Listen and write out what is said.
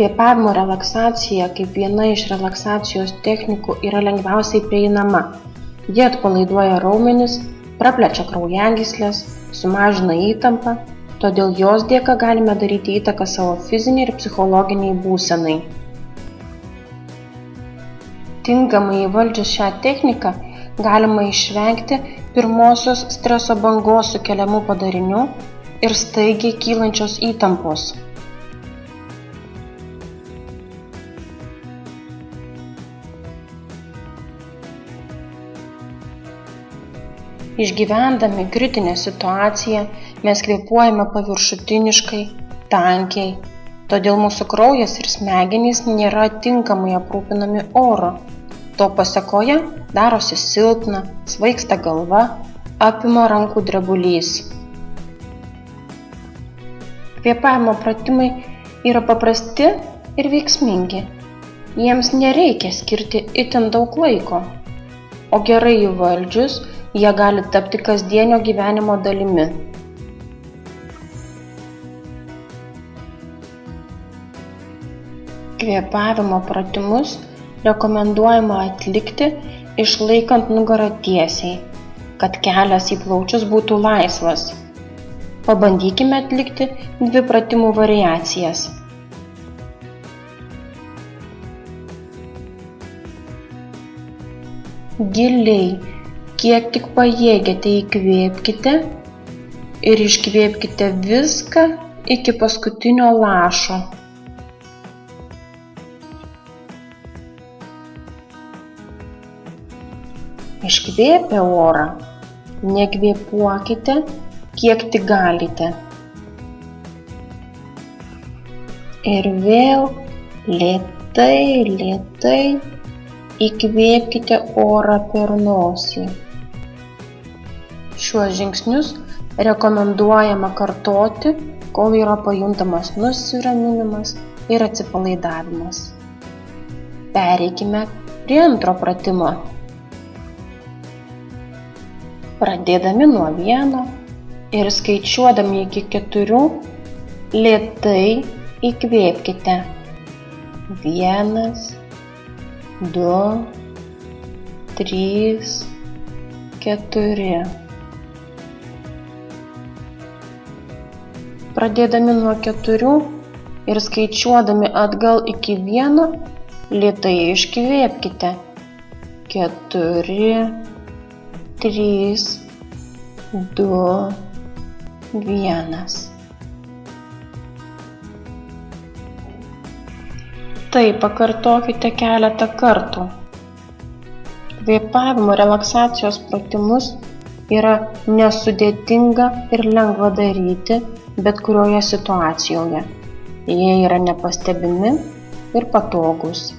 Kvėpavimo relaksacija kaip viena iš relaksacijos technikų yra lengviausiai prieinama. Ji atpalaiduoja raumenis, praplečia kraujagyslės, sumažina įtampą, todėl jos dėka galime daryti įtaką savo fiziniai ir psichologiniai būsenai. Tinkamai įvaldžius šią techniką galima išvengti pirmosios streso bangos sukeliamų padarinių ir staigiai kylančios įtampos. Išgyvendami kritinę situaciją mes kvėpuojame paviršutiniškai, tankiai, todėl mūsų kraujas ir smegenys nėra tinkamai aprūpinami oro. To pasekoje darosi silpna, svaigsta galva, apima rankų drebulys. Kvėpavimo pratimai yra paprasti ir veiksmingi. Jiems nereikia skirti itin daug laiko, o gerai įvaldžius jie gali tapti kasdienio gyvenimo dalimi. Kvėpavimo pratimus rekomenduojama atlikti išlaikant nugarą tiesiai, kad kelias į plaučius būtų laisvas. Pabandykime atlikti 2 pratimų variacijas. Giliai, kiek tik pajėgiate, įkvėpkite ir iškvėpkite viską iki paskutinio lašo. Iškvėpę orą, nekvėpuokite, kiek tik galite. Ir vėl lėtai įkvėpkite orą per nosį. Šiuos žingsnius rekomenduojama kartoti, kol yra pajuntamas nusiraminimas ir atsipalaidavimas. Pereikime prie antro pratimo. Pradėdami nuo 1 ir skaičiuodami iki 4, lėtai įkvėpkite. 1, 2, 3, 4. Pradėdami nuo 4 ir skaičiuodami atgal iki 1, lėtai iškvėpkite. 4, 3, 2, 1. Tai pakartokite keletą kartų. Kvėpavimo relaksacijos pratimus yra nesudėtinga ir lengva daryti bet kurioje situacijoje. Jie yra nepastebimi ir patogūs.